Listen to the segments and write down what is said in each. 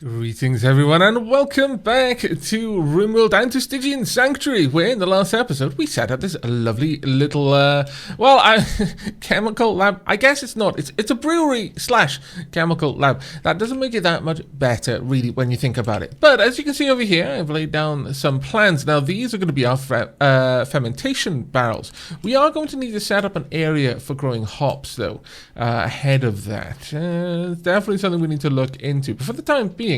Greetings everyone and welcome back to Rimworld and to Stygian Sanctuary, where in the last episode we set up this lovely little, chemical lab. I guess it's not, it's a brewery slash chemical lab. That doesn't make it that much better really when you think about it. But as you can see over here, I've laid down some plans. Now these are going to be our fermentation barrels. We are going to need to set up an area for growing hops though, ahead of that. It's definitely something we need to look into. But for the time being,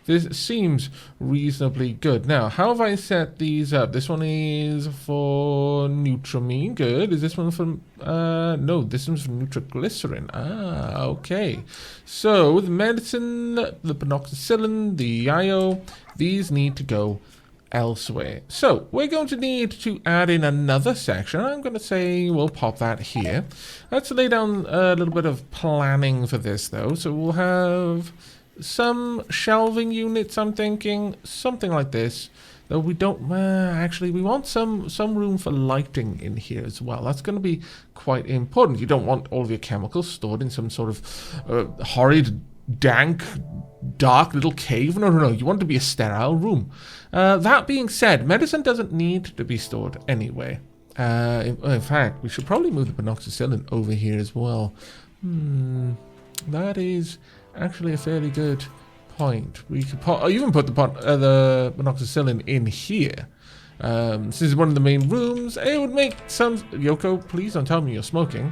this seems reasonably good. Now, how have I set these up? This one is for Nutramine. Good. Is this one for... no, this one's for nitroglycerin. Ah, okay. So, the medicine, the penoxycyllin, the IO, these need to go elsewhere. So, we're going to need to add in another section. I'm going to say we'll pop that here. Let's lay down a little bit of planning for this, though. So, we'll have... some shelving units, I'm thinking, something like this. Though we don't, actually, we want some room for lighting in here as well. That's going to be quite important. You don't want all of your chemicals stored in some sort of horrid, dank, dark little cave. No. You want it to be a sterile room. That being said, medicine doesn't need to be stored anywhere. In fact, we should probably move the penoxycyllin over here as well. That is... actually a fairly good point. We could even put the penoxycyllin in here. This is one of the main rooms. It would make some... Yoko, please don't tell me you're smoking.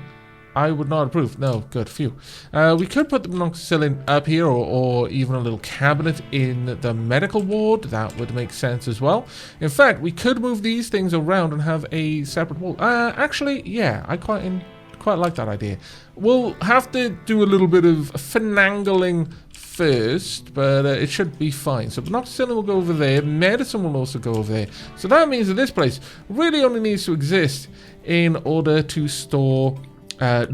I would not approve. No, good, phew. We could put the penoxycyllin up here or even a little cabinet in the medical ward. That would make sense as well. In fact, we could move these things around and have a separate wall. Actually, yeah, I quite like that idea. We'll have to do a little bit of finagling first, but it should be fine. So penoxycyllin will go over there, medicine will also go over there. So that means that this place really only needs to exist in order to store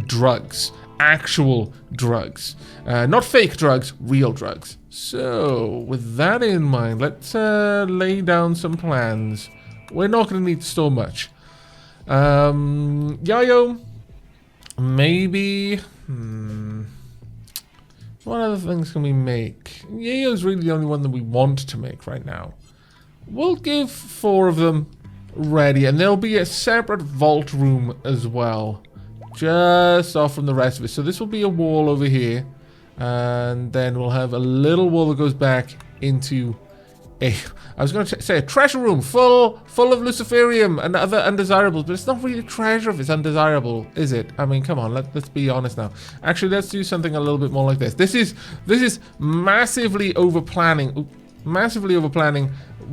drugs, actual drugs, not fake drugs, real drugs. So with that in mind, let's lay down some plans. We're not going to need to store much. Yayo. Maybe, what other things can we make? Yayo's really the only one that we want to make right now. We'll give 4 of them ready, and there'll be a separate vault room as well, just off from the rest of it. So this will be a wall over here, and then we'll have a little wall that goes back into I was going to say a treasure room full of luciferium and other undesirables, but it's not really treasure if it's undesirable, is it? I mean, come on, let's be honest now. Actually, let's do something a little bit more like this. This is massively over planning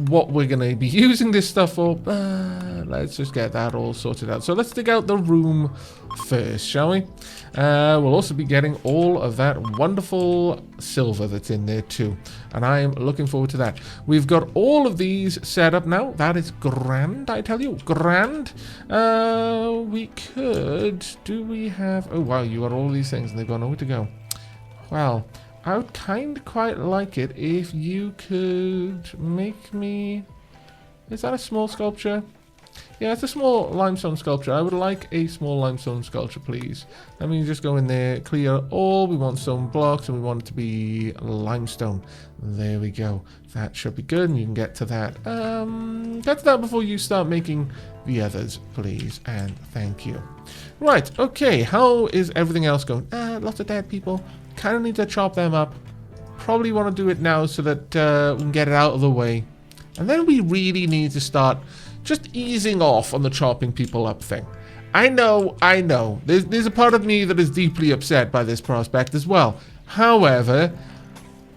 what we're going to be using this stuff for. Let's just get that all sorted out. So let's dig out the room first, shall we? We'll also be getting all of that wonderful silver that's in there too, and I am looking forward to that. We've got all of these set up now. That is grand, I tell you, grand. We could, do we have, oh wow, you got all these things and they've got nowhere to go. Well, I would quite like it if you could make me, is that a small sculpture? Yeah, it's a small limestone sculpture. I would like a small limestone sculpture, please. Let me just go in there, clear all. We want stone blocks and we want it to be limestone. There we go. That should be good, and you can get to that. Get to that before you start making the others, please, and thank you. Right, okay, how is everything else going? Lots of dead people. Kind of need to chop them up. Probably want to do it now so that we can get it out of the way. And then we really need to start just easing off on the chopping people up thing. I know. There's a part of me that is deeply upset by this prospect as well. However,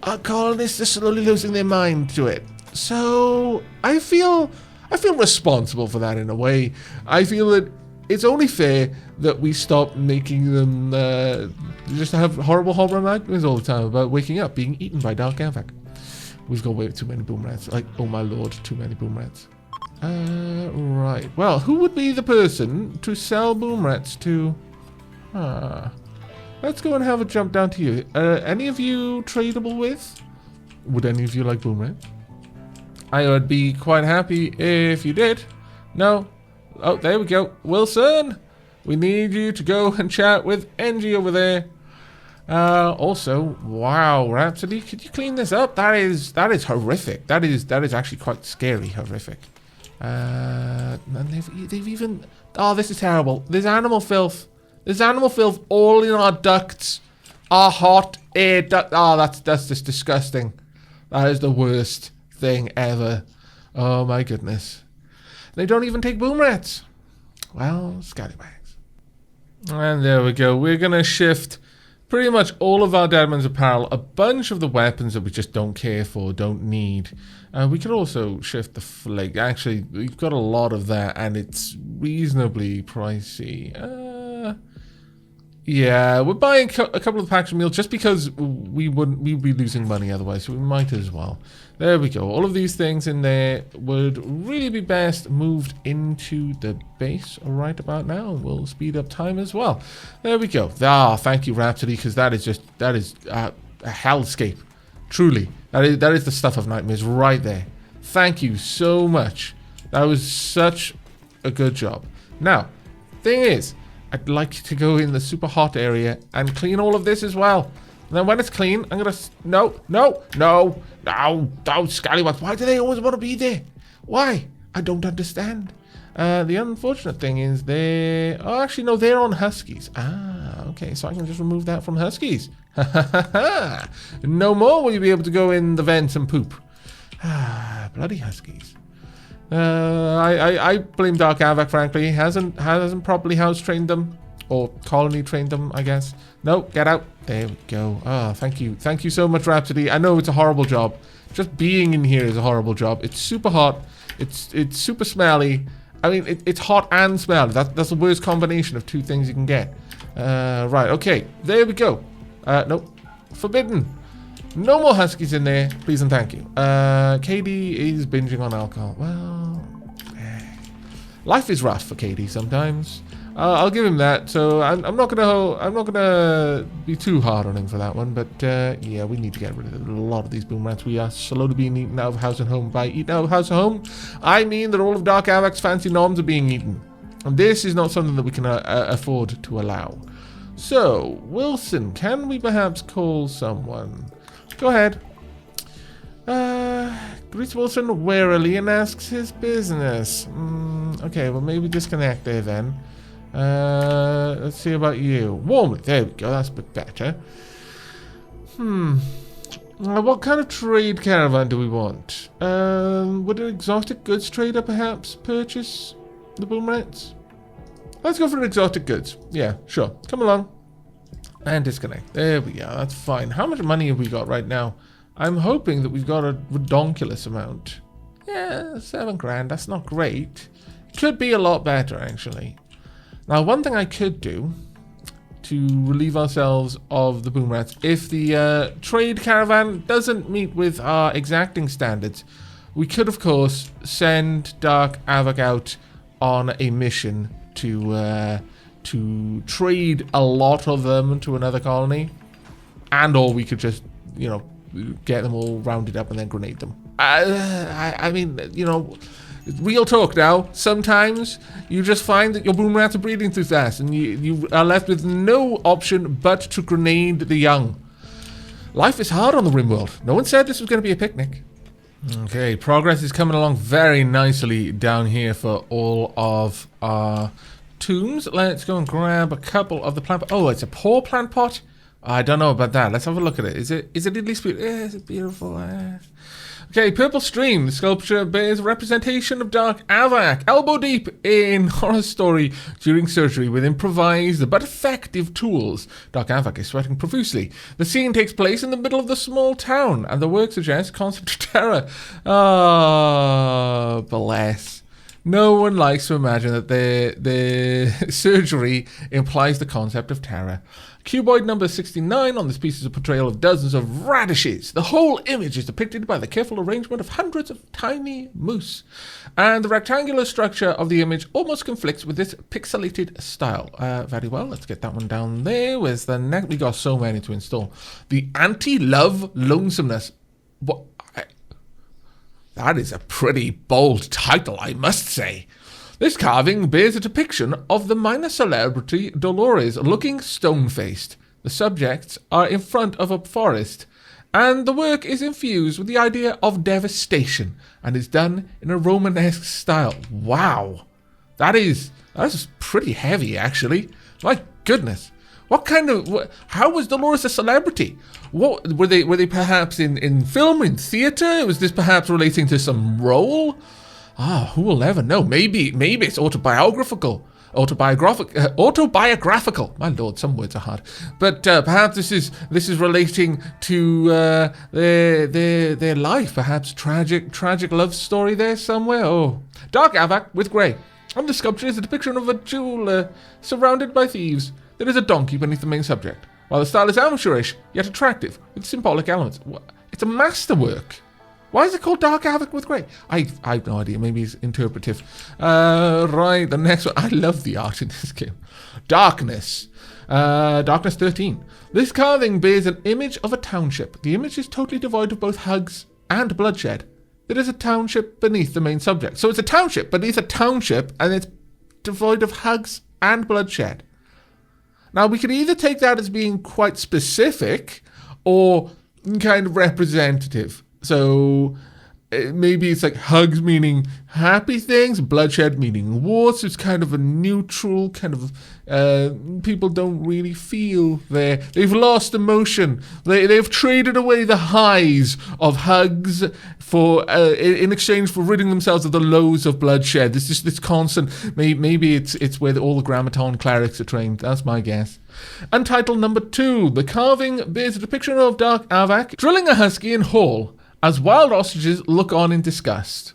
our colonists are slowly losing their mind to it. So I feel responsible for that in a way. I feel that it's only fair that we stop making them just have horrible nightmares all the time about waking up, being eaten by dark Aavak. We've got way too many boom rats. Like, oh my lord, too many boom rats. Right. Well, who would be the person to sell boom rats to? Let's go and have a jump down to you. Any of you tradable with? Would any of you like boom rats? I would be quite happy if you did. No? Oh, there we go. Wilson, we need you to go and chat with Angie over there. Also, wow, Rhapsody, could you clean this up? That is horrific. That is actually quite scary, horrific. And they've even, oh, this is terrible. There's animal filth. There's animal filth all in our ducts. Our hot air duct. Oh, that's just disgusting. That is the worst thing ever. Oh my goodness. They don't even take boom rats. Well, scallywags. And there we go. We're gonna shift pretty much all of our Deadman's apparel, a bunch of the weapons that we just don't care for, don't need. We could also shift the flag. Actually, we've got a lot of that, and it's reasonably pricey. Yeah, we're buying a couple of packs of meal just because we'd be losing money otherwise, so we might as well. There we go. All of these things in there would really be best moved into the base right about now. We'll speed up time as well. There we go. Ah, thank you, Rhapsody, because that is a hellscape. Truly, that is the stuff of nightmares right there. Thank you so much. That was such a good job. Now, thing is, I'd like to go in the super hot area and clean all of this as well. And then when it's clean, I'm gonna... No, scallywags. Why do they always want to be there? Why? I don't understand. The unfortunate thing is they're... Oh, actually, no, they're on huskies. Ah, okay, so I can just remove that from huskies. No more will you be able to go in the vents and poop. Ah, bloody huskies. I blame Dark Aavak, frankly. He hasn't properly house trained them. Or colony trained them, I guess. No, get out. There we go. Ah, thank you. Thank you so much, Rhapsody. I know it's a horrible job. Just being in here is a horrible job. It's super hot. It's super smelly. I mean, it's hot and smelly. That's the worst combination of two things you can get. Right, okay. There we go. Nope. Forbidden. No more huskies in there. Please and thank you. KD is binging on alcohol. Well, life is rough for KD sometimes. I'll give him that. So I'm not gonna be too hard on him for that one. But yeah, we need to get rid of a lot of these boom rats. We are slowly being eaten out of house and home. By eaten out of house and home, I mean that all of Dark Aavak's fancy noms are being eaten, and this is not something that we can afford to allow. So Wilson, can we perhaps call someone? Go ahead. Greets Wilson warily and asks his business. Okay, well maybe disconnect there then. Let's see about you. Warmly. There we go. That's a bit better. What kind of trade caravan do we want? Would an exotic goods trader perhaps purchase the boom rats? Let's go for exotic goods. Yeah, sure. Come along. And disconnect. There we go. That's fine. How much money have we got right now? I'm hoping that we've got a redonkulous amount. Yeah, 7 grand. That's not great. Could be a lot better, actually. Now, one thing I could do to relieve ourselves of the boom rats, if the trade caravan doesn't meet with our exacting standards, we could, of course, send Dark Aavak out on a mission to trade a lot of them to another colony, and or we could just, you know, get them all rounded up and then grenade them. I mean, you know, real talk now. Sometimes you just find that your boom rats are breeding too fast, and you are left with no option but to grenade the young. Life is hard on the Rimworld. No one said this was going to be a picnic. Okay, progress is coming along very nicely down here for all of our tombs. Let's go and grab a couple of the plant. Oh, it's a poor plant pot. I don't know about that. Let's have a look at it. Is it at least beautiful? Yeah, is it beautiful? Okay, Purple Stream. The sculpture bears a representation of Dark Aavak, elbow deep in horror story during surgery with improvised but effective tools. Dark Aavak is sweating profusely. The scene takes place in the middle of the small town, and the work suggests concept of terror. Ah, bless. No one likes to imagine that their surgery implies the concept of terror. Cuboid number 69 on this piece is a portrayal of dozens of radishes. The whole image is depicted by the careful arrangement of hundreds of tiny moose. And the rectangular structure of the image almost conflicts with this pixelated style. Very well, let's get that one down there. Where's the next? We got so many to install. The Anti-Love Lonesomeness. What? That is a pretty bold title, I must say. This carving bears a depiction of the minor celebrity Dolores looking stone-faced. The subjects are in front of a forest, and the work is infused with the idea of devastation and is done in a Romanesque style. Wow, that's pretty heavy, actually. My goodness. How was Dolores a celebrity? What were they perhaps in film, in theater? Was this perhaps relating to some role? Who will ever know? Maybe it's autobiographical. My lord, some words are hard. But perhaps this is relating to their life. Perhaps tragic love story there somewhere. Oh, dark Aavak with grey. On the sculpture is a depiction of a jeweler surrounded by thieves. There is a donkey beneath the main subject. While the style is amateurish, yet attractive, with symbolic elements. It's a masterwork. Why is it called Dark Aavak with Grey? I have no idea. Maybe it's interpretive. Right, the next one. I love the art in this game. Darkness. Darkness 13. This carving bears an image of a township. The image is totally devoid of both hugs and bloodshed. There is a township beneath the main subject. So it's a township beneath a township, and it's devoid of hugs and bloodshed. Now, we could either take that as being quite specific or kind of representative. So maybe it's like hugs meaning happy things, bloodshed meaning war. So it's kind of a neutral kind of, people don't really feel there. They've lost emotion. They've traded away the highs of hugs for in exchange for ridding themselves of the lows of bloodshed. It's just this constant, maybe it's where all the grammaton clerics are trained. That's my guess. Untitled number 2. The carving bears a depiction of Dark Aavak drilling a husky in hall as wild ostriches look on in disgust.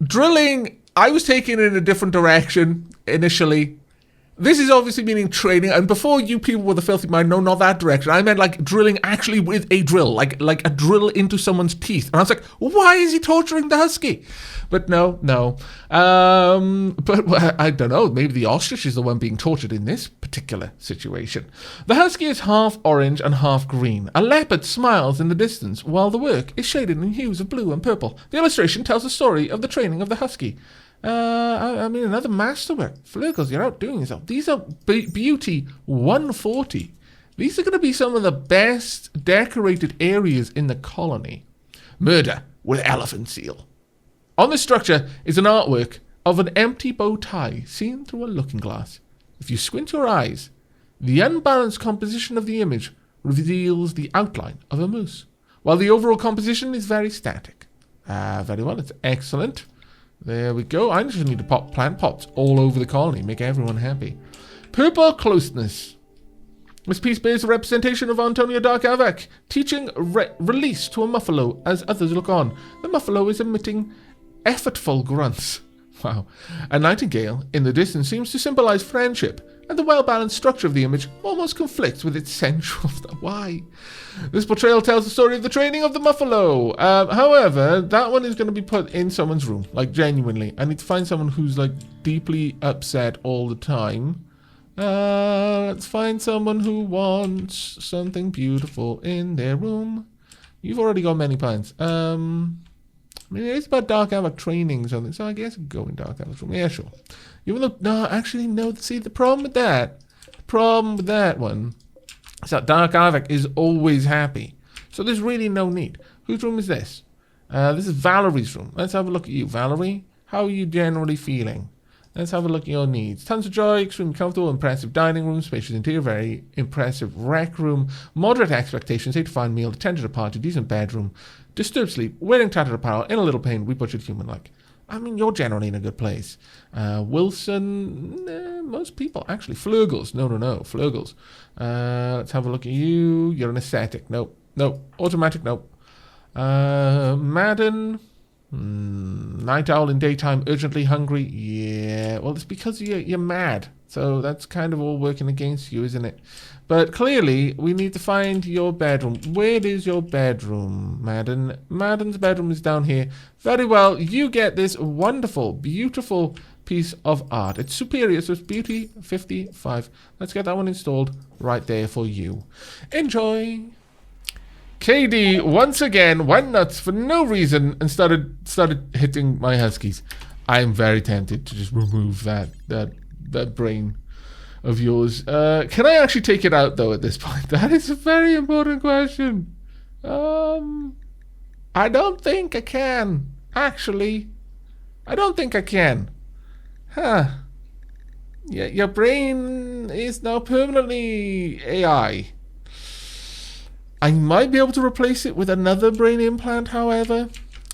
Drilling, I was taken in a different direction initially. This is obviously meaning training, and before you people with a filthy mind, no, not that direction. I meant like drilling actually with a drill, like a drill into someone's teeth. And I was like, why is he torturing the husky? But no. But I don't know, maybe the ostrich is the one being tortured in this particular situation. The husky is half orange and half green. A leopard smiles in the distance, while the work is shaded in hues of blue and purple. The illustration tells the story of the training of the husky. I mean, another masterwork. Flurgles, you're outdoing yourself. These are Beauty 140. These are going to be some of the best decorated areas in the colony. Murder with elephant seal. On this structure is an artwork of an empty bow tie seen through a looking glass. If you squint your eyes, the unbalanced composition of the image reveals the outline of a moose, while the overall composition is very static. Very well, it's excellent. There we go. I just need to plant pots all over the colony, make everyone happy. Purple closeness. This piece bears a representation of Antonio Dark Aavak, teaching release to a muffalo as others look on. The muffalo is emitting effortful grunts. Wow. A nightingale in the distance seems to symbolize friendship, and the well-balanced structure of the image almost conflicts with its sensual... Why? This portrayal tells the story of the training of the muffalo. However, that one is going to be put in someone's room, like genuinely. I need to find someone who's like deeply upset all the time. Let's find someone who wants something beautiful in their room. You've already got many pints. I mean, it's about Dark Aavak training or something, so I guess I'll go in Dark Aavak's room. Yeah, sure. Even though, no, actually, no, see, the problem with that one is that Dark Aavak is always happy. So there's really no need. Whose room is this? This is Valerie's room. Let's have a look at you, Valerie. How are you generally feeling? Let's have a look at your needs. Tons of joy, extremely comfortable, impressive dining room, spacious interior, very impressive rec room, moderate expectations, 8 to 5 meal, attended a party, decent bedroom, disturbed sleep, wearing tattered apparel, in a little pain, we butchered human-like. I mean, you're generally in a good place. Wilson, most people, actually. Flurgles, no, Flurgles. Let's have a look at you. You're an ascetic. Nope. Automatic, nope. Madden, night owl in daytime, urgently hungry. Yeah, well, it's because you're mad. So that's kind of all working against you, isn't it? But clearly, we need to find your bedroom. Where is your bedroom, Madden? Madden's bedroom is down here. Very well, you get this wonderful, beautiful piece of art. It's superior, so it's Beauty 55. Let's get that one installed right there for you. Enjoy! KD, once again, went nuts for no reason and started hitting my huskies. I'm very tempted to just remove that brain. of yours. Can I actually take it out, though, at this point? That is a very important question. I don't think I can. Actually, I don't think I can. Huh. Yeah, your brain is now permanently AI. I might be able to replace it with another brain implant, however.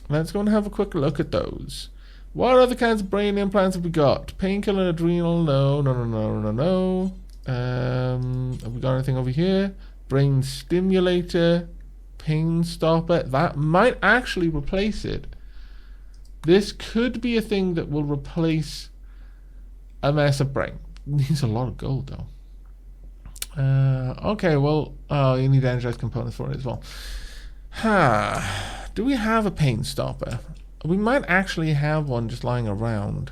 Let's go and have a quick look at those. What other kinds of brain implants have we got? Painkiller, adrenal, no. Have we got anything over here? Brain stimulator, pain stopper. That might actually replace it. This could be a thing that will replace a massive brain. Needs a lot of gold, though. Okay, well, you need energized components for it as well. Do we have a pain stopper? We might actually have one just lying around.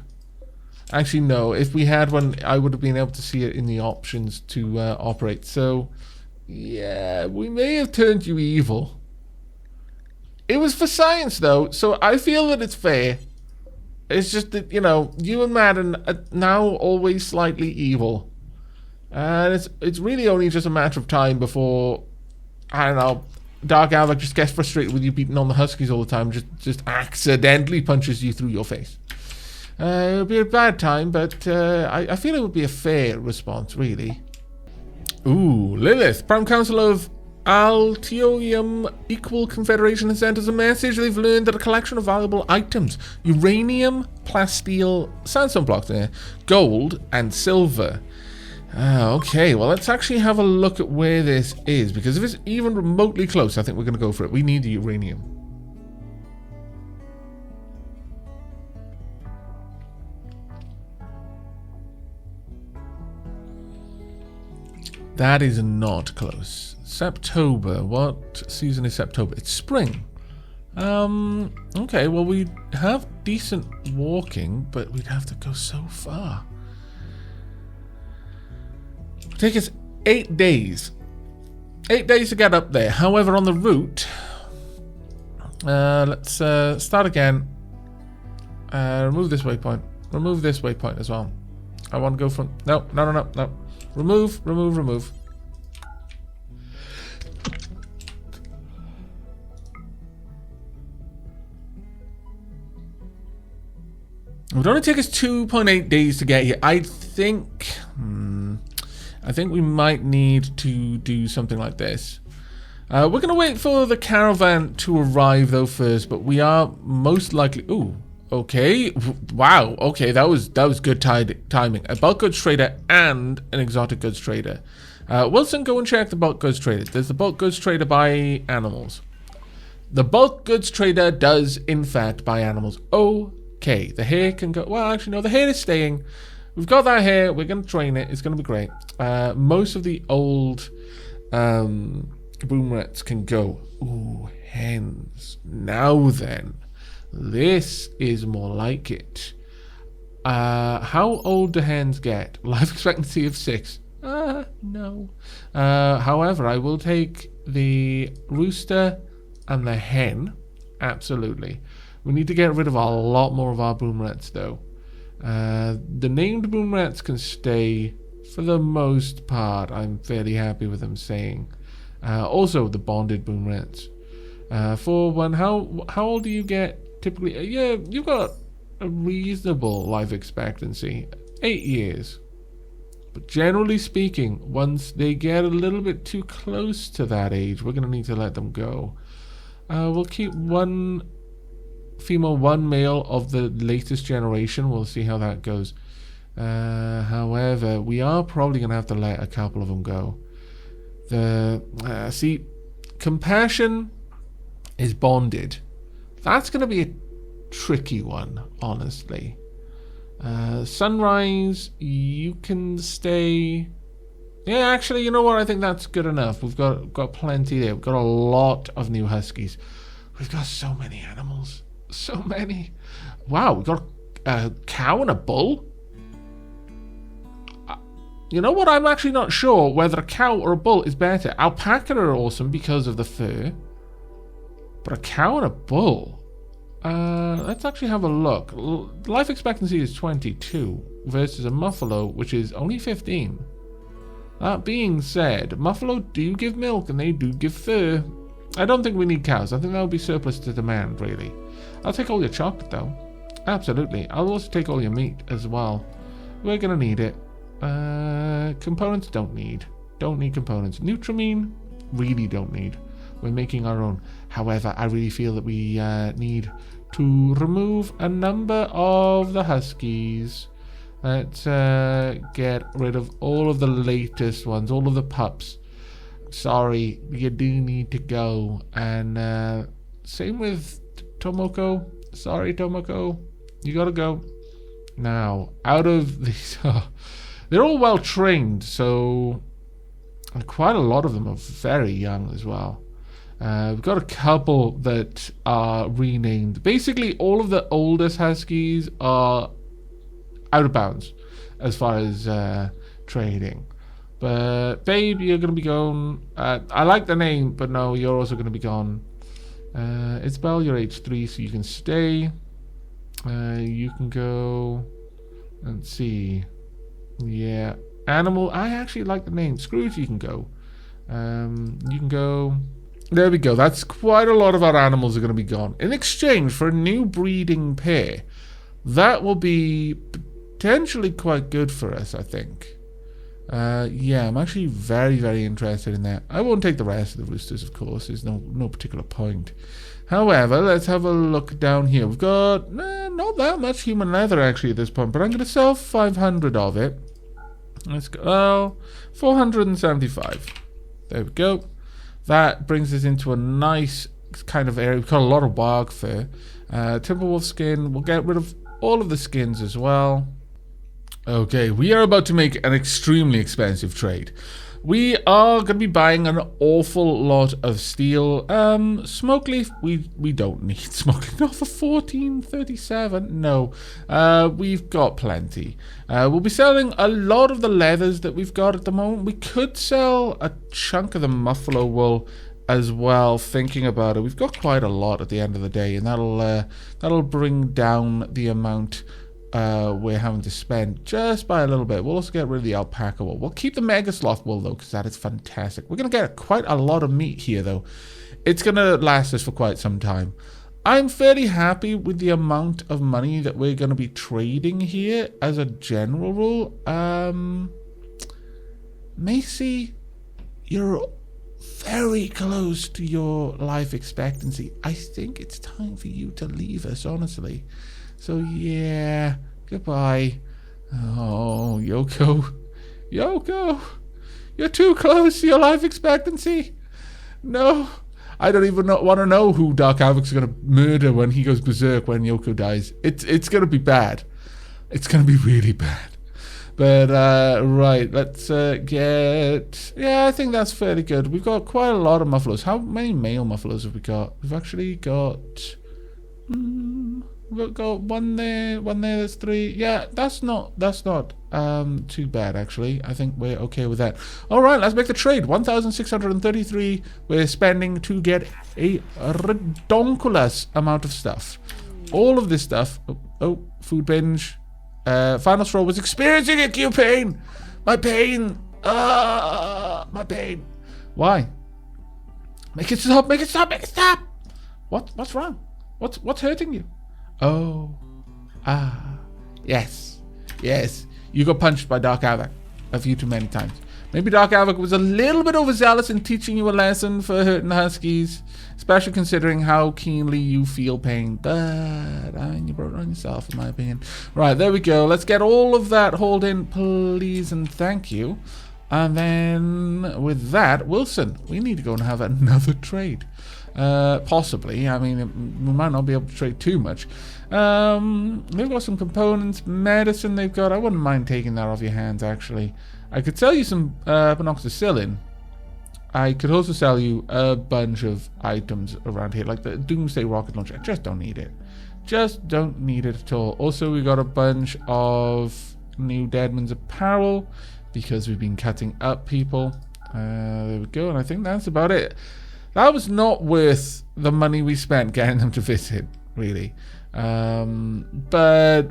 Actually, no. If we had one, I would have been able to see it in the options to operate. So, yeah, we may have turned you evil. It was for science, though, so I feel that it's fair. It's just that, you know, you and Madden are now always slightly evil. And it's really only just a matter of time before, I don't know, Dark Aavak just gets frustrated with you beating on the Huskies all the time, just accidentally punches you through your face. It would be a bad time, but I feel it would be a fair response, really. Ooh, Lilith, Prime Council of Altium Equal Confederation has sent us a message. They've learned that a collection of valuable items, uranium, plasteel, sandstone blocks there, gold, and silver. Okay, well, let's actually have a look at where this is, because if it's even remotely close, I think we're going to go for it. We need the uranium. That is not close. September. What season is September? It's spring. Okay, well, we have decent walking, but we'd have to go so far. Take us 8 days. 8 days to get up there. However, on the route, let's start again. Remove this waypoint. Remove this waypoint as well. I want to go from... No. Remove. It would only take us 2.8 days to get here. I think we might need to do something like this. We're going to wait for the caravan to arrive, though, first, but we are most likely... Ooh, okay. Wow, okay, that was good timing. A bulk goods trader and an exotic goods trader. Wilson, go and check the bulk goods trader. There's the bulk goods trader buy animals. The bulk goods trader does, in fact, buy animals. Okay, the hare can go... Well, actually, no, the hare is staying. We've got that hare. We're going to train it. It's going to be great. Most of the old boom rats can go. Ooh, hens. Now then, this is more like it. How old do hens get? Life expectancy of 6. No. However, I will take the rooster and the hen. Absolutely. We need to get rid of a lot more of our boom rats, though. The named boom rats can stay for the most part. I'm fairly happy with them staying. Also, the bonded boom rats. For one, how old do you get typically? Yeah, you've got a reasonable life expectancy. 8 years. But generally speaking, once they get a little bit too close to that age, we're going to need to let them go. We'll keep one female, one male of the latest generation. We'll see how that goes. However, we are probably going to have to let a couple of them go. See, compassion is bonded. That's going to be a tricky one, honestly. Sunrise, you can stay. Yeah, actually, you know what? I think that's good enough. We've got plenty there. We've got a lot of new huskies. We've got so many animals. So many. Wow, we got a cow and a bull. You know what? I'm actually not sure whether a cow or a bull is better. Alpaca are awesome because of the fur. But a cow and a bull? let's actually have a look. Life expectancy is 22 versus a muffalo, which is only 15. That being said, muffalo do give milk and they do give fur. I don't think we need cows. I think that would be surplus to demand, really. I'll take all your chocolate, though. Absolutely. I'll also take all your meat as well. We're going to need it. Components, don't need. Don't need components. Nutramine, really don't need. We're making our own. However, I really feel that we need to remove a number of the huskies. Let's get rid of all of the latest ones, all of the pups. Sorry, you do need to go. And same with Tomoko. Sorry, Tomoko. You gotta go. Now, out of these... they're all well trained, so... And quite a lot of them are very young as well. We've got a couple that are renamed. Basically, all of the oldest huskies are out of bounds as far as trading. But babe, you're going to be gone. I like the name, but no, you're also going to be gone. Isabel, you're age 3, so you can stay. You can go. Let's see. Yeah. Animal, I actually like the name. Scrooge, you can go. You can go. There we go. That's quite a lot of our animals are going to be gone. In exchange for a new breeding pair. That will be potentially quite good for us, I think. Yeah, I'm actually very, very interested in that. I won't take the rest of the roosters, of course. There's no particular point. However, let's have a look down here. We've got not that much human leather, actually, at this point. But I'm going to sell 500 of it. Let's go. Oh, 475. There we go. That brings us into a nice kind of area. We've got a lot of wild fur. Timberwolf skin. We'll get rid of all of the skins as well. Okay, we are about to make an extremely expensive trade. We are going to be buying an awful lot of steel. Smoke leaf, we don't need smoke leaf. Not for 1437. No, we've got plenty. We'll be selling a lot of the leathers that we've got at the moment. We could sell a chunk of the muffalo wool as well, thinking about it. We've got quite a lot at the end of the day, and that'll bring down the amount we're having to spend just by a little bit. We'll also get rid of the alpaca wool. We'll keep the mega sloth wool, though, because that is fantastic. We're going to get quite a lot of meat here, though. It's going to last us for quite some time. I'm fairly happy with the amount of money that we're going to be trading here as a general rule. Macy, you're very close to your life expectancy. I think it's time for you to leave us, honestly. So yeah, goodbye. Oh, Yoko. Yoko, you're too close to your life expectancy. No, I don't even want to know who Dark Aavak's going to murder when he goes berserk when Yoko dies. It's going to be bad. It's going to be really bad. But, right, let's get... Yeah, I think that's fairly good. We've got quite a lot of muffaloes. How many male muffaloes have we got? We've actually got... We've got one there, there's 3. Yeah, that's not too bad, actually. I think we're okay with that. All right, let's make the trade. 1,633 we're spending to get a redonkulous amount of stuff. All of this stuff. Oh, food binge. Final straw was experiencing acute pain. My pain. My pain. Why? Make it stop. Make it stop. Make it stop. What's wrong? What's hurting you? Oh. Yes. You got punched by Dark Aavak a few too many times. Maybe Dark Aavak was a little bit overzealous in teaching you a lesson for hurting huskies, especially considering how keenly you feel pain. But I mean, you brought it on yourself, in my opinion. Right, there we go. Let's get all of that hauled in, please and thank you. And then with that, Wilson, we need to go and have another trade. Possibly. I mean, we might not be able to trade too much. They've got some components, medicine they've got. I wouldn't mind taking that off your hands, actually. I could sell you some penoxycyllin. I could also sell you a bunch of items around here, like the Doomsday rocket launcher. I just don't need it. Just don't need it at all. Also, we got a bunch of new Deadman's apparel because we've been cutting up people. There we go, and I think that's about it. That was not worth the money we spent getting them to visit. really. But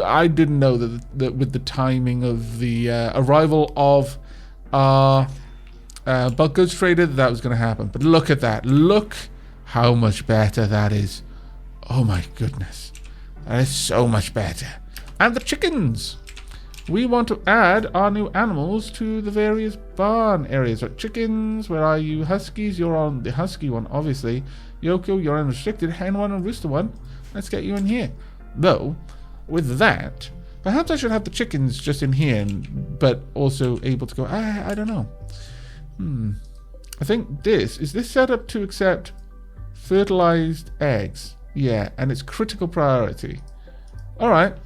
I didn't know that with the timing of the arrival of our bulk goods trader that was going to happen. But look at that. Look how much better that is. Oh my goodness. That is so much better. And the chickens. We want to add our new animals to the various barn areas. Right, chickens, where are you? Huskies, you're on the husky one, obviously. Yoko, you're unrestricted. Hen one and rooster one. Let's get you in here. Though, with that, perhaps I should have the chickens just in here, but also able to go... I don't know. I think is this set up to accept fertilized eggs? Yeah, and it's critical priority. Alright.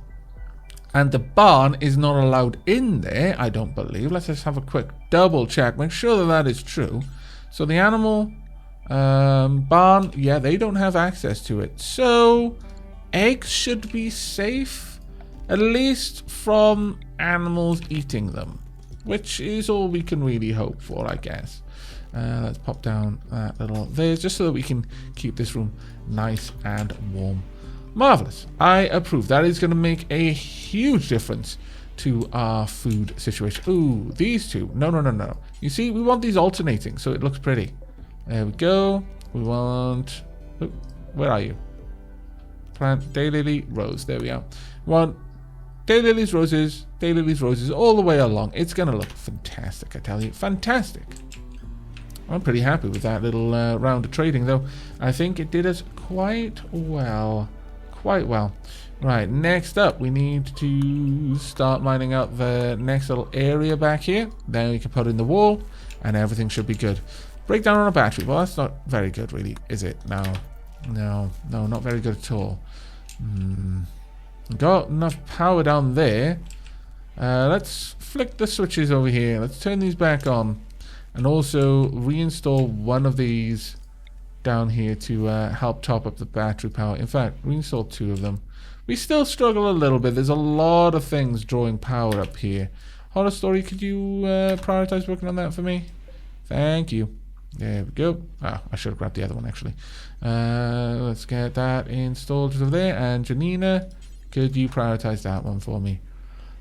And the barn is not allowed in there, I don't believe. Let's just have a quick double check. Make sure that that is true. So the animal barn, yeah, they don't have access to it. So eggs should be safe, at least from animals eating them, which is all we can really hope for, I guess. Let's pop down that little there, just so that we can keep this room nice and warm. Marvelous. I approve. That is going to make a huge difference to our food situation. Ooh, these two. No. You see, we want these alternating so it looks pretty. There we go. We want... Oh, where are you? Plant, daylily, rose. There we are. We want daylilies, roses all the way along. It's going to look fantastic, I tell you. Fantastic. I'm pretty happy with that little round of trading, though. I think it did us quite well. Quite well. Right, next up, we need to start mining out the next little area back here. Then we can put in the wall, and everything should be good. Breakdown on a battery. Well, that's not very good, really, is it? No, not very good at all. Got enough power down there. Let's flick the switches over here. Let's turn these back on. And also reinstall one of these down here to help top up the battery power. In fact, reinstall two of them. We still struggle a little bit. There's a lot of things drawing power up here. Horror Story, could you prioritize working on that for me? Thank you. There we go. Ah, I should have grabbed the other one, actually. Let's get that installed over there. And Janina, could you prioritize that one for me?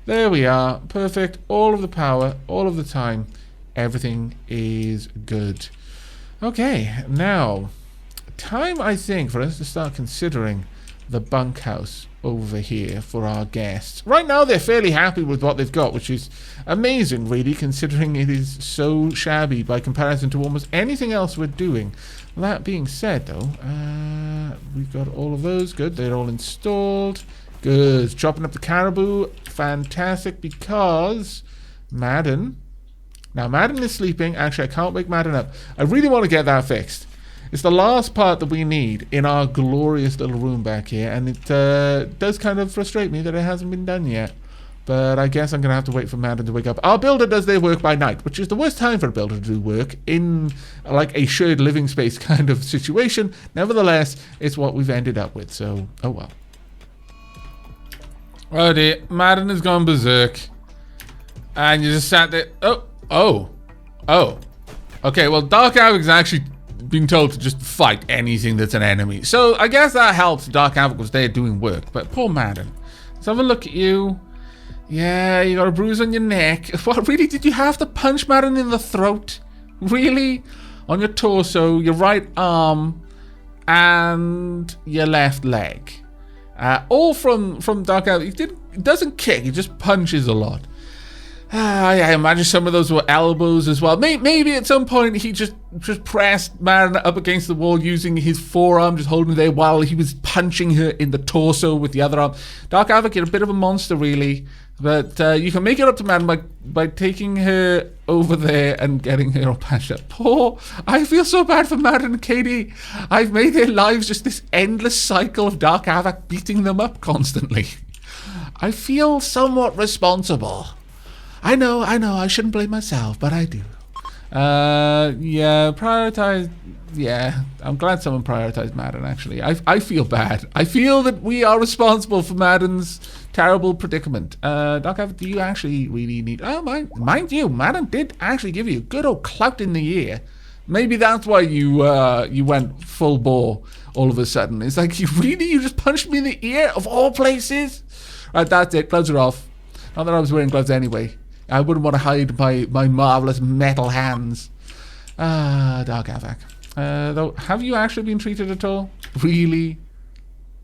There we are. Perfect. All of the power, all of the time. Everything is good. Okay, now, time, I think, for us to start considering the bunkhouse over here for our guests. Right now, they're fairly happy with what they've got, which is amazing, really, considering it is so shabby by comparison to almost anything else we're doing. That being said, though, we've got all of those. Good, they're all installed. Good. Chopping up the caribou. Fantastic, because Madden... Now, Madden is sleeping. Actually, I can't wake Madden up. I really want to get that fixed. It's the last part that we need in our glorious little room back here. And it does kind of frustrate me that it hasn't been done yet. But I guess I'm going to have to wait for Madden to wake up. Our builder does their work by night, which is the worst time for a builder to do work in like a shared living space kind of situation. Nevertheless, it's what we've ended up with. So, oh well. Oh dear. Madden has gone berserk. And you just sat there. Oh. Okay, well, Dark Aavak is actually being told to just fight anything that's an enemy. So I guess that helps. Dark Aavak was there doing work. But poor Madden. Let's have a look at you. Yeah, you got a bruise on your neck. What, really? Did you have to punch Madden in the throat? Really? On your torso, your right arm, and your left leg. All from Dark Aavak. He doesn't kick, he just punches a lot. I imagine some of those were elbows as well. Maybe at some point he just pressed Madden up against the wall using his forearm, just holding there while he was punching her in the torso with the other arm. Dark Aavak, you're a bit of a monster, really. But you can make it up to Madden by taking her over there and getting her all patched up. Poor, I feel so bad for Madden and Katie. I've made their lives just this endless cycle of Dark Aavak beating them up constantly. I feel somewhat responsible. I know, I shouldn't blame myself, but I do. Yeah, prioritize, yeah, I'm glad someone prioritized Madden, actually. I feel bad. I feel that we are responsible for Madden's terrible predicament. Dark Aavak, do you actually really need, oh, mind you, Madden did actually give you good old clout in the ear. Maybe that's why you went full bore all of a sudden. It's like, you just punched me in the ear of all places? Right, that's it. Gloves are off. Not that I was wearing gloves anyway. I wouldn't want to hide my marvelous metal hands. Dark Aavak. Though, have you actually been treated at all? Really?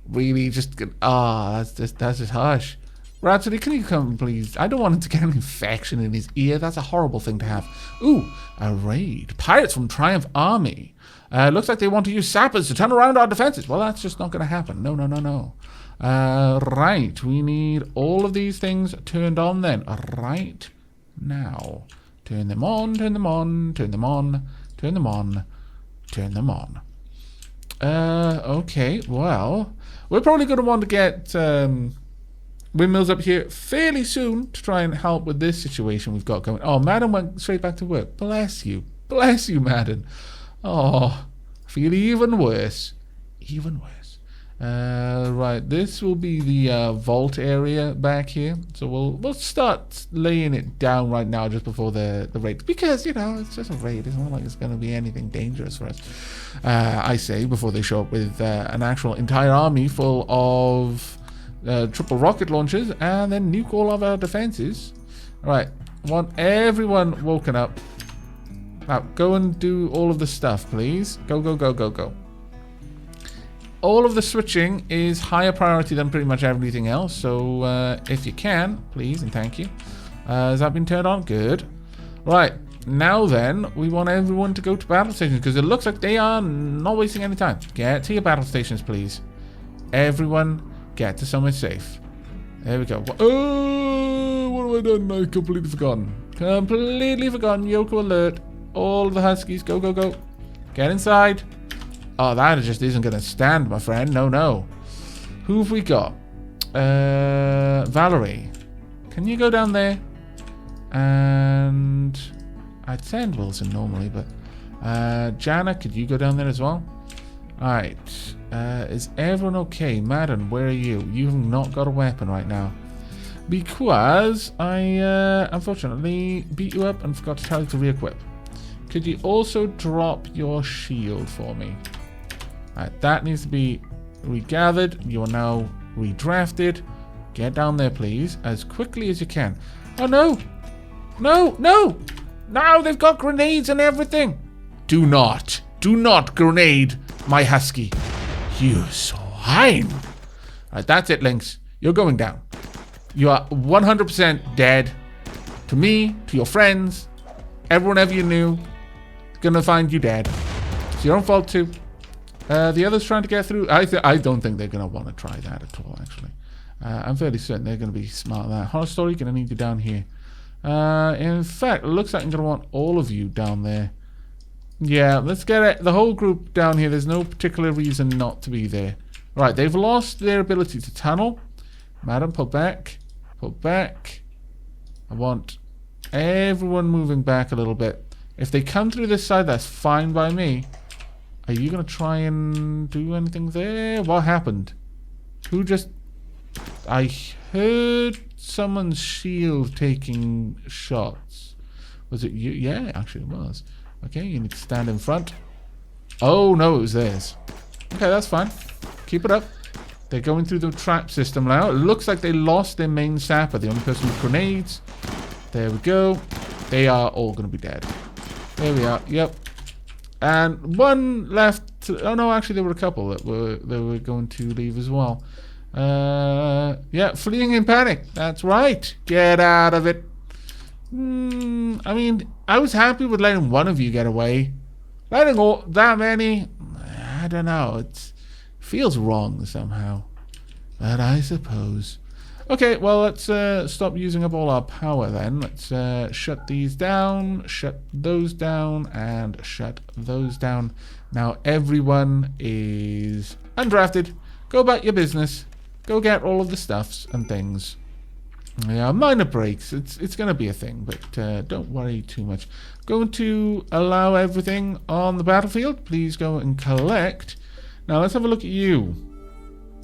Really? That's just harsh. Rhapsody, can you come, please? I don't want him to get an infection in his ear. That's a horrible thing to have. Ooh, a raid. Pirates from Triumph Army. Looks like they want to use sappers to turn around our defenses. Well, that's just not going to happen. No. Right, we need all of these things turned on then. Right now. Turn them on, turn them on, turn them on, turn them on, turn them on. Okay, well, we're probably going to want to get windmills up here fairly soon to try and help with this situation we've got going. Oh, Madden went straight back to work. Bless you, Madden. Oh, I feel even worse. Even worse. Right, this will be the vault area back here. So we'll start laying it down right now just before the raid. Because, it's just a raid. It's not like it's going to be anything dangerous for us. I say, before they show up with an actual entire army full of triple rocket launchers and then nuke all of our defenses. Right, want everyone woken up. Now, go and do all of the stuff, please. Go. All of the switching is higher priority than pretty much everything else. So if you can, please and thank you. Has that been turned on? Good. Right. Now then, we want everyone to go to battle stations because it looks like they are not wasting any time. Get to your battle stations, please. Everyone get to somewhere safe. There we go. Oh, what have I done? I completely forgotten. Yoko alert. All of the Huskies. Go. Get inside. Oh, that just isn't going to stand, my friend. No. Who have we got? Valerie. Can you go down there? And I'd send Wilson normally, but Jana, could you go down there as well? Alright. Is everyone okay? Madden, where are you? You've not got a weapon right now. Because I unfortunately beat you up and forgot to tell you to re-equip. Could you also drop your shield for me? Alright, that needs to be regathered. You are now redrafted. Get down there, please, as quickly as you can. Oh, no! No, they've got grenades and everything. Do not grenade my Husky. You swine. Alright, that's it, Lynx. You're going down. You are 100% dead. To me, to your friends, everyone ever you knew, gonna find you dead. It's your own fault too. The others trying to get through. I don't think they're gonna want to try that at all. Actually, I'm fairly certain they're gonna be smart at that. Horror Story, gonna need you down here. In fact, it looks like I'm gonna want all of you down there. Yeah, let's get the whole group down here. There's no particular reason not to be there. Right, they've lost their ability to tunnel. Madam, pull back. I want everyone moving back a little bit. If they come through this side, that's fine by me. Are you going to try and do anything there? What happened? Who just... I heard someone's shield taking shots. Was it you? Yeah, actually it was. Okay, you need to stand in front. Oh, no, it was theirs. Okay, that's fine. Keep it up. They're going through the trap system now. It looks like they lost their main sapper, the only person with grenades. There we go. They are all going to be dead. There we are. Yep. And one left. Oh no, actually there were a couple that were going to leave as well. Yeah, fleeing in panic. That's right. Get out of it. I mean, I was happy with letting one of you get away. Letting all that many, I don't know. It feels wrong somehow. But I suppose. Okay, well, let's stop using up all our power then. Let's shut these down, shut those down, and shut those down. Now everyone is undrafted. Go about your business. Go get all of the stuffs and things. Yeah, minor breaks. It's going to be a thing, but don't worry too much. Going to allow everything on the battlefield. Please go and collect. Now let's have a look at you.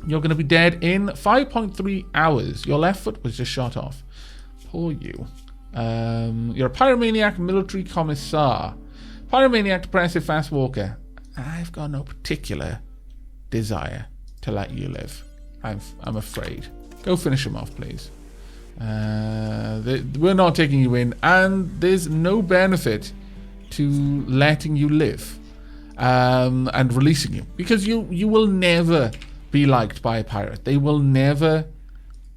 You're going to be dead in 5.3 hours. Your left foot was just shot off. Poor you. You're a pyromaniac military commissar. Pyromaniac, depressive, fast walker. I've got no particular desire to let you live. I'm afraid. Go finish him off, please. We're not taking you in, and there's no benefit to letting you live and releasing you, because you will never be liked by a pirate. They will never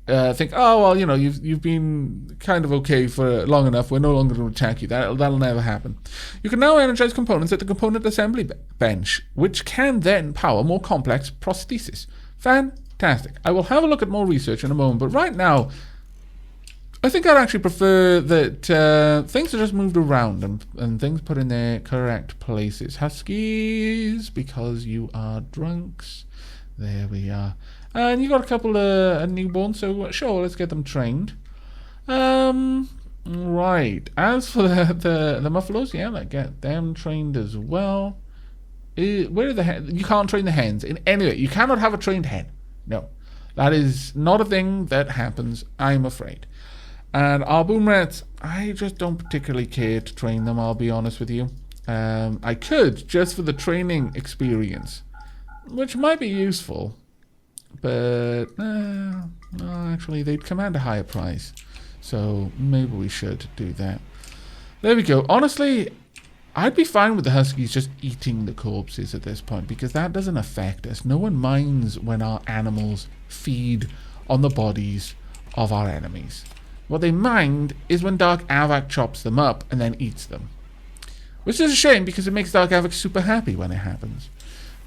think, oh well, you know, you've been kind of okay for long enough. We're no longer going to attack you. That'll never happen. You can now energize components at the component assembly bench, which can then power more complex prosthesis. Fantastic. I will have a look at more research in a moment, but right now, I think I'd actually prefer that things are just moved around and things put in their correct places. Huskies, because you are drunks. There we are. And you got a couple of newborns, so sure, let's get them trained. Right. As for the muffalos, yeah, let's get them trained as well. Where are the hens? You can't train the hens in any way. You cannot have a trained hen. No. That is not a thing that happens, I'm afraid. And our boom rats, I just don't particularly care to train them, I'll be honest with you. I could, just for the training experience, which might be useful. But, no, actually, they'd command a higher price. So, maybe we should do that. There we go. Honestly, I'd be fine with the huskies just eating the corpses at this point, because that doesn't affect us. No one minds when our animals feed on the bodies of our enemies. What they mind is when Dark Aavak chops them up and then eats them. Which is a shame, because it makes Dark Aavak super happy when it happens.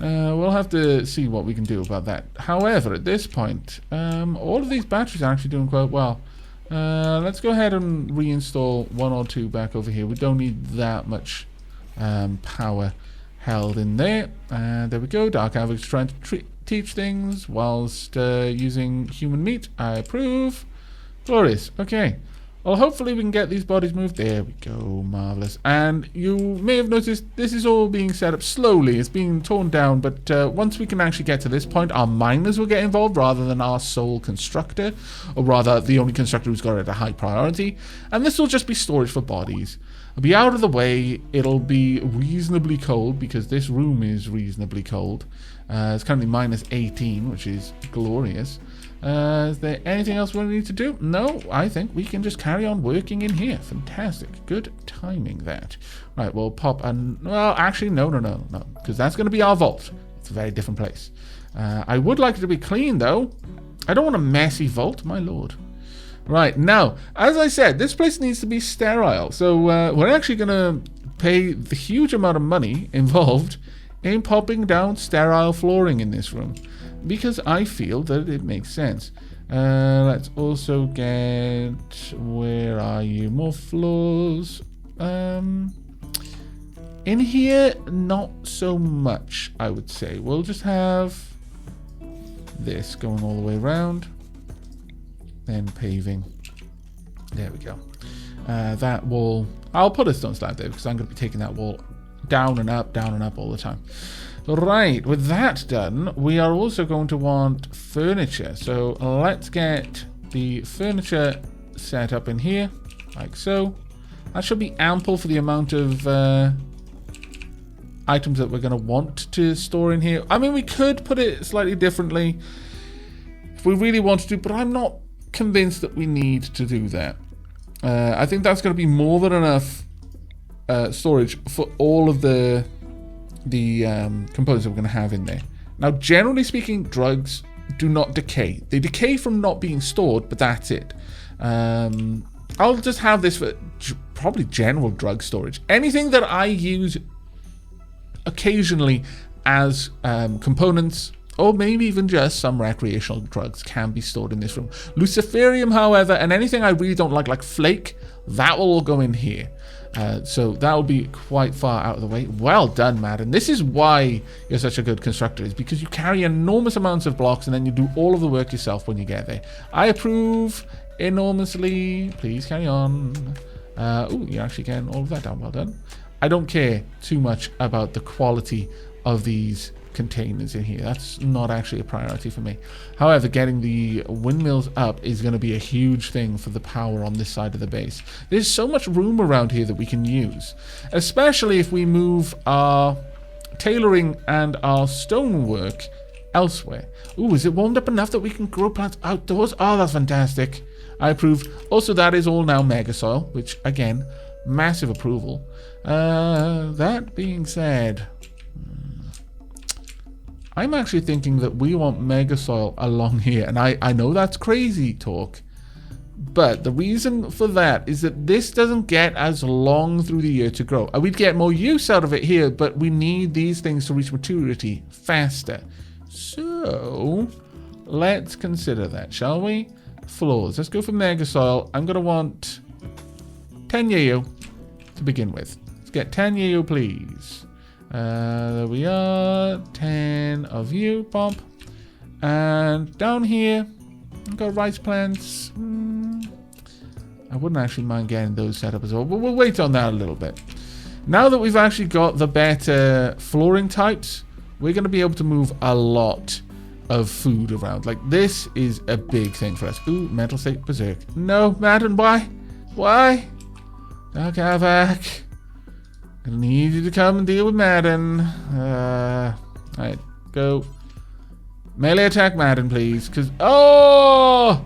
We'll have to see what we can do about that. However, at this point, all of these batteries are actually doing quite well. Let's go ahead and reinstall one or two back over here. We don't need that much power held in there. There we go. Dark Aavak's trying to teach things whilst using human meat. I approve. Glorious. Okay. Well, hopefully we can get these bodies moved. There we go. Marvelous. And you may have noticed this is all being set up slowly. It's being torn down, but once we can actually get to this point, our miners will get involved rather than our sole constructor, or rather the only constructor who's got it at a high priority. And this will just be storage for bodies. It'll be out of the way. It'll be reasonably cold, because this room is reasonably cold. It's currently minus 18, which is glorious. Is there anything else we need to do? No, I think we can just carry on working in here. Fantastic. Good timing, that. Right, we'll pop and well, actually, no, because that's going to be our vault. It's a very different place. I would like it to be clean, though. I don't want a messy vault, my lord. Right, now, as I said, this place needs to be sterile. So we're actually going to pay the huge amount of money involved in popping down sterile flooring in this room, because I feel that it makes sense. Let's also get... Where are you? More floors. In here, not so much, I would say. We'll just have this going all the way around. Then paving. There we go. That wall... I'll put a stone slab there, because I'm going to be taking that wall down and up all the time. Right, with that done, we are also going to want furniture. So let's get the furniture set up in here, like so. That should be ample for the amount of items that we're going to want to store in here. I mean, we could put it slightly differently if we really wanted to, but I'm not convinced that we need to do that. I think that's going to be more than enough storage for all of the components that we're going to have in there. Now, generally speaking, drugs do not decay. They decay from not being stored, but that's it. I'll just have this for probably general drug storage. Anything that I use occasionally as components, or maybe even just some recreational drugs, can be stored in this room. Luciferium, however, and anything I really don't like flake, that will all go in here. So that will be quite far out of the way. Well done, Madden. This is why you're such a good constructor, is because you carry enormous amounts of blocks and then you do all of the work yourself when you get there. I approve enormously. Please carry on. Ooh, you're actually getting all of that down. Well done. I don't care too much about the quality of these containers in here. That's not actually a priority for me. However, getting the windmills up is going to be a huge thing for the power on this side of the base. There's so much room around here that we can use, especially if we move our tailoring and our stonework elsewhere. Ooh, is it warmed up enough that we can grow plants outdoors? Oh, that's fantastic. I approve. Also, that is all now mega soil, which, again, massive approval. That being said, I'm actually thinking that we want mega soil along here. And I know that's crazy talk, but the reason for that is that this doesn't get as long through the year to grow. We'd get more use out of it here, but we need these things to reach maturity faster. So let's consider that, shall we? Floors. Let's go for mega soil. I'm going to want 10 yayo to begin with. Let's get 10 yayo, please. There we are. 10 of you, Pomp. And down here, I've got rice plants. I wouldn't actually mind getting those set up as well, but we'll wait on that a little bit. Now that we've actually got the better flooring types, we're going to be able to move a lot of food around. Like, this is a big thing for us. Ooh, mental state berserk. No, Madden, why? Why? Dark Aavak. Gonna need you to come and deal with Madden. Alright, go. Melee attack Madden, please. Because, oh!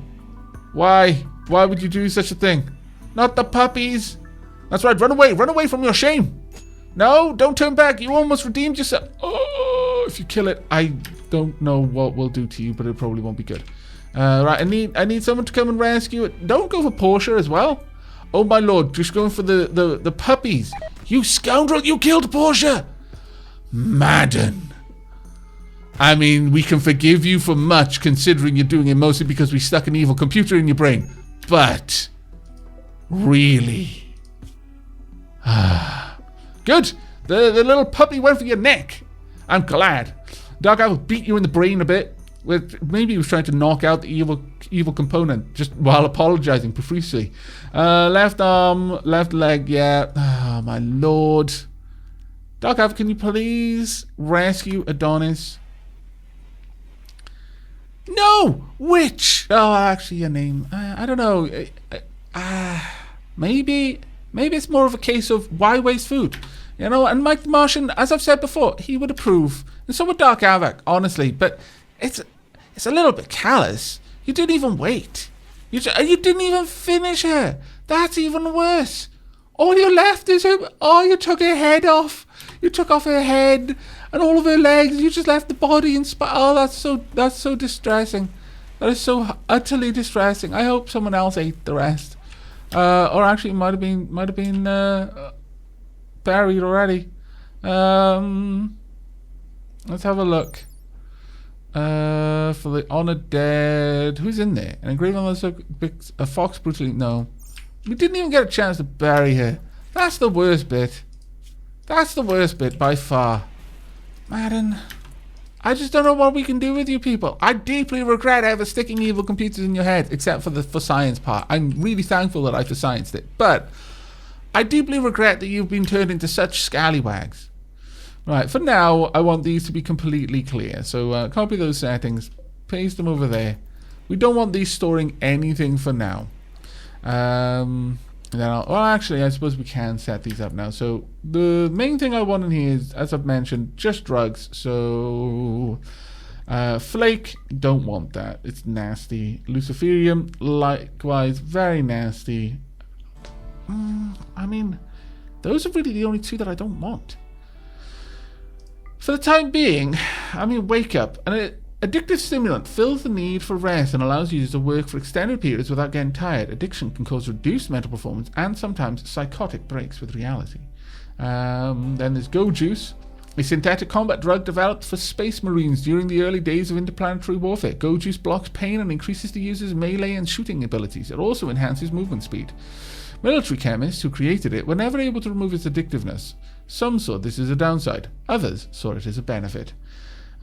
Why? Why would you do such a thing? Not the puppies. That's right, run away. Run away from your shame. No, don't turn back. You almost redeemed yourself. Oh, if you kill it, I don't know what we'll do to you, but it probably won't be good. Right, I need someone to come and rescue it. Don't go for Portia as well. Oh my lord, just going for the puppies. You scoundrel, you killed Portia. Madden. I mean, we can forgive you for much, considering you're doing it mostly because we stuck an evil computer in your brain. But really? Good. The little puppy went for your neck. I'm glad. Dark Owl beat you in the brain a bit. Maybe he was trying to knock out the evil component just while apologizing profusely. Left arm, left leg, yeah. Oh, my lord. Dark Owl, can you please rescue Adonis? No! Witch! Oh, actually, your name. I don't know. Maybe it's more of a case of why waste food? You know, and Mike the Martian, as I've said before, he would approve. And so would Dark Aavak, honestly. But it's a little bit callous. You didn't even wait. You didn't even finish her. That's even worse. All you left is her. Oh, you took her head off. You took off her head and all of her legs. You just left the body in spite. Oh, that's so distressing. That is so utterly distressing. I hope someone else ate the rest. Or actually, it might have been buried already. Let's have a look. For the honored dead, who's in there? An engraving on a fox brutally. No, we didn't even get a chance to bury her. That's the worst bit. That's the worst bit by far. Madden, I just don't know what we can do with you people. I deeply regret ever sticking evil computers in your head, except for the for science part. I'm really thankful that I for scienced it, but I deeply regret that you've been turned into such scallywags. Right, for now, I want these to be completely clear. So copy those settings, paste them over there. We don't want these storing anything for now. Well, actually, I suppose we can set these up now. So the main thing I want in here is, as I've mentioned, just drugs. So flake, don't want that. It's nasty. Luciferium, likewise, very nasty. I mean, those are really the only two that I don't want. For the time being, I mean, wake up. An addictive stimulant fills the need for rest and allows users to work for extended periods without getting tired. Addiction can cause reduced mental performance and sometimes psychotic breaks with reality. Then there's Go Juice, a synthetic combat drug developed for space marines during the early days of interplanetary warfare. Go Juice blocks pain and increases the user's melee and shooting abilities. It also enhances movement speed. Military chemists who created it were never able to remove its addictiveness. Some saw this as a downside. Others saw it as a benefit.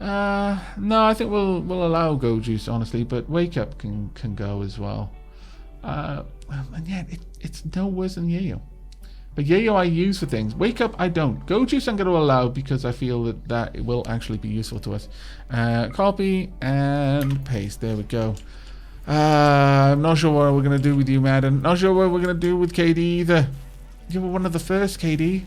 No, I think we'll allow Go Juice, honestly, but Wake Up can go as well. And yet, it's no worse than Yayo. But yayo I use for things. Wake up, I don't. Go juice I'm going to allow because I feel that it will actually be useful to us. Copy and paste. There we go. I'm not sure what we're going to do with you, Madden. Not sure what we're going to do with KD either. You were one of the first, KD.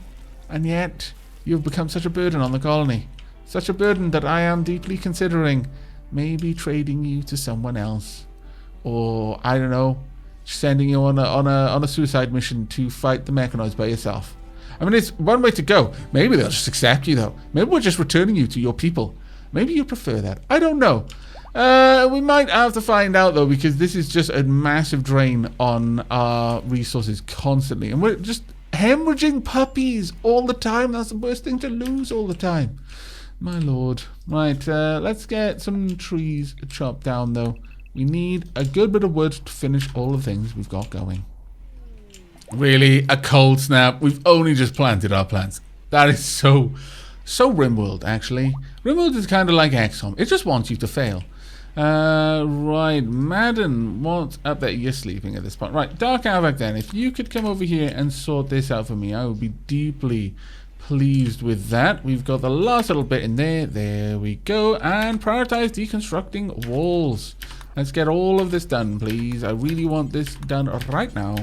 And yet, you've become such a burden on the colony. Such a burden that I am deeply considering maybe trading you to someone else. Or, I don't know, sending you on a suicide mission to fight the Mechanoids by yourself. I mean, it's one way to go. Maybe they'll just accept you, though. Maybe we're just returning you to your people. Maybe you prefer that. I don't know. We might have to find out, though, because this is just a massive drain on our resources constantly. And we're just hemorrhaging puppies all the time. That's the worst thing to lose all the time. My lord. Right, let's get some trees chopped down, though. We need a good bit of wood to finish all the things we've got going. Really? A cold snap? We've only just planted our plants. That is so Rimworld, actually. Rimworld is kind of like XCOM. It just wants you to fail. Right, Madden, what's up there? You're sleeping at this point. Right, Dark Aavak then. If you could come over here and sort this out for me, I would be deeply pleased with that. We've got the last little bit in there. There we go. And prioritize deconstructing walls. Let's get all of this done, please. I really want this done right now.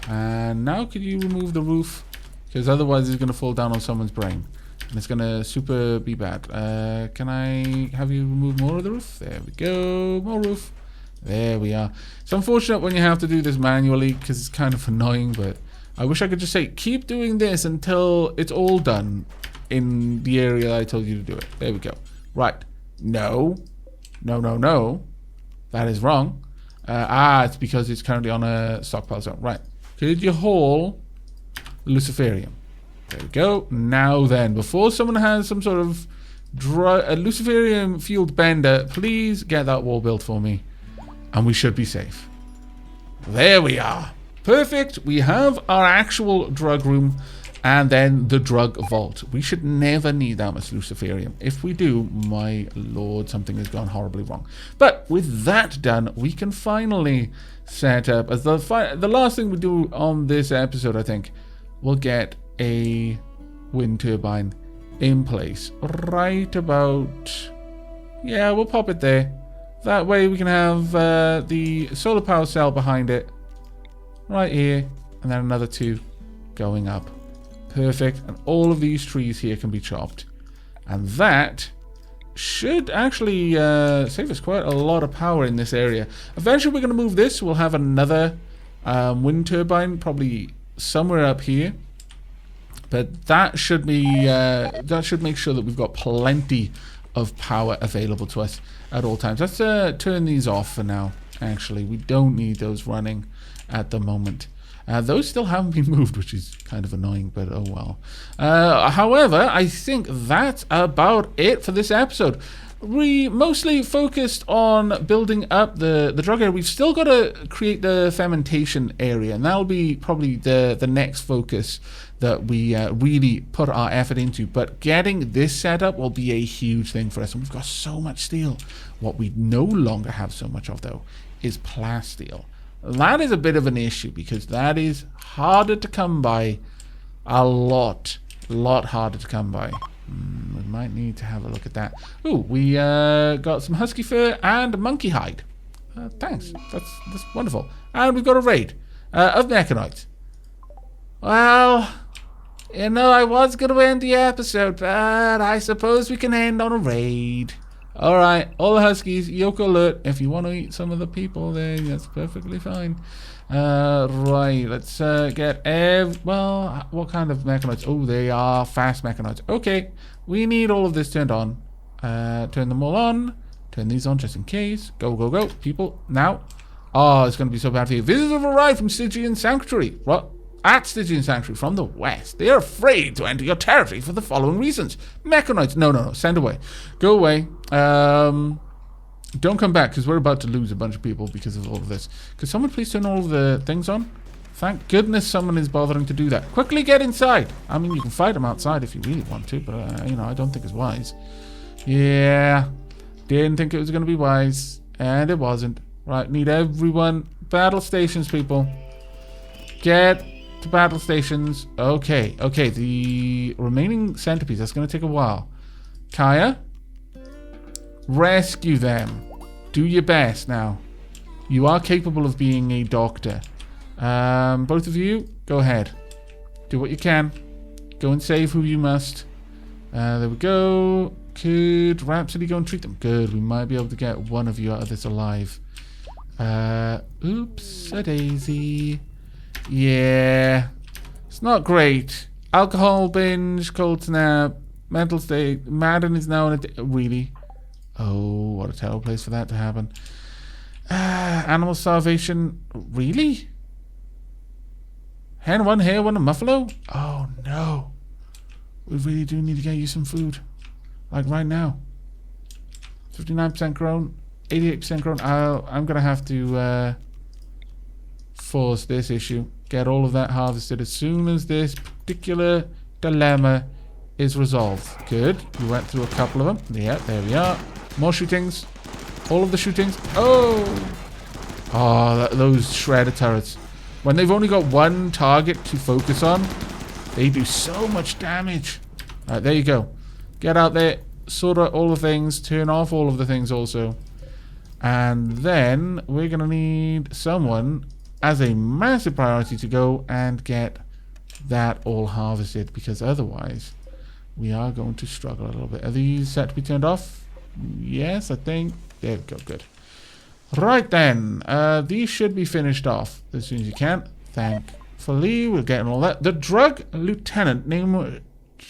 And now could you remove the roof? Because otherwise it's going to fall down on someone's brain. And it's going to super be bad. Can I have you remove more of the roof? There we go. More roof. There we are. It's unfortunate when you have to do this manually because it's kind of annoying. But I wish I could just say, keep doing this until it's all done in the area I told you to do it. There we go. Right. No. No, no, no. That is wrong. It's because it's currently on a stockpile zone. Right. Could you haul the Luciferium? There we go. Now then, before someone has some sort of Luciferium fueled bender, please get that wall built for me. And we should be safe. There we are. Perfect. We have our actual drug room. And then the drug vault. We should never need that much Luciferium. If we do, my lord, something has gone horribly wrong. But with that done, we can finally set up, as the last thing we do on this episode, I think, we'll get a wind turbine in place. Right about... Yeah, we'll pop it there. That way we can have the solar power cell behind it. Right here. And then another two going up. Perfect. And all of these trees here can be chopped. And that should actually save us quite a lot of power in this area. Eventually we're going to move this. We'll have another wind turbine probably somewhere up here. But that should be that should make sure that we've got plenty of power available to us at all times. Let's turn these off for now. Actually, we don't need those running at the moment. Those still haven't been moved, which is kind of annoying, but oh well. However, I think that's about it for this episode. We mostly focused on building up the drug area. We've still got to create the fermentation area, and that'll be probably the next focus that we really put our effort into. But getting this set up will be a huge thing for us, and we've got so much steel. What we no longer have so much of, though, is plasteel. That is a bit of an issue because that is harder to come by, a lot harder to come by. We might need to have a look at that. Ooh, we got some husky fur and monkey hide. Thanks, that's wonderful. And we've got a raid of Mechanoids. Well, you know, I was going to end the episode, but I suppose we can end on a raid. Alright, all the huskies, yoke alert. If you want to eat some of the people there, that's perfectly fine. Right, let's get well, what kind of Mechanoids? Oh, they are fast Mechanoids. Okay, we need all of this turned on. Turn them all on. Turn these on just in case. Go, go, go, people, now. Oh, it's going to be so bad for you. Visitors have arrived from Stygian Sanctuary. What? At Stygian Sanctuary from the west. They are afraid to enter your territory for the following reasons. Mechanoids. No. Send away. Go away. Don't come back because we're about to lose a bunch of people because of all of this. Could someone please turn all of the things on? Thank goodness someone is bothering to do that. Quickly get inside. I mean, you can fight them outside if you really want to, but, you know, I don't think it's wise. Yeah. Didn't think it was going to be wise. And it wasn't. Right, need everyone. Battle stations, people. Get to battle stations. Okay, okay. The remaining centipedes, that's going to take a while. Kaya, rescue them. Do your best now. You are capable of being a doctor. Both of you, go ahead. Do what you can. Go and save who you must. There we go. Could Rhapsody go and treat them? Good. We might be able to get one of you out of this alive. Oops, a daisy. Yeah. It's not great. Alcohol binge, cold snap, mental state. Madden is now in a... Really? Oh, what a terrible place for that to happen. Animal starvation. Really? Hen one, hare one, and muffalo? Oh, no. We really do need to get you some food. Like right now. 59% grown. 88% grown. I'm going to have to force this issue. Get all of that harvested as soon as this particular dilemma is resolved. Good. We went through a couple of them. Yeah, there we are. More shootings. All of the shootings. Oh! Oh, those shredder turrets. When they've only got one target to focus on, they do so much damage. Alright, there you go. Get out there. Sort out all the things. Turn off all of the things also. And then we're going to need someone as a massive priority to go and get that all harvested. Because otherwise, we are going to struggle a little bit. Are these set to be turned off? Yes, I think. There we go. Good. Right then. These should be finished off as soon as you can. Thankfully, we're getting all that. The drug lieutenant named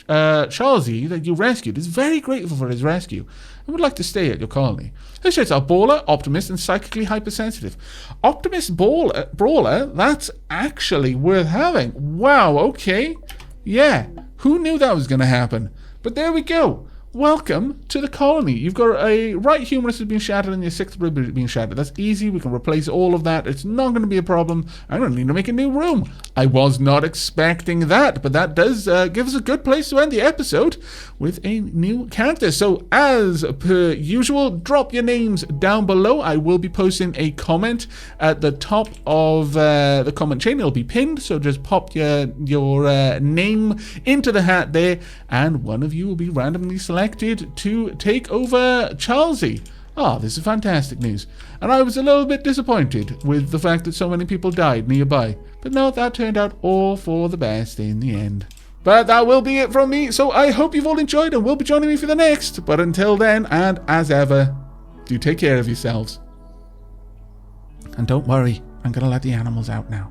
Charlesy that you rescued is very grateful for his rescue and would like to stay at your colony. His traits are Brawler, Optimist, and Psychically Hypersensitive. Optimist Brawler, that's actually worth having. Wow, okay. Yeah, who knew that was going to happen? But there we go. Welcome to the colony. You've got a right humerus has been shattered and your sixth rib has been shattered. That's easy. We can replace all of that. It's not going to be a problem. I'm going to need to make a new room. I was not expecting that, but that does give us a good place to end the episode with a new character. So as per usual, drop your names down below. I will be posting a comment at the top of the comment chain. It'll be pinned, so just pop your name into the hat there, and one of you will be randomly selected to take over Charlesy. Ah, this is fantastic news. And I was a little bit disappointed with the fact that so many people died nearby. But no, that turned out all for the best in the end. But that will be it from me, so I hope you've all enjoyed and will be joining me for the next. But until then, and as ever, do take care of yourselves. And don't worry, I'm going to let the animals out now.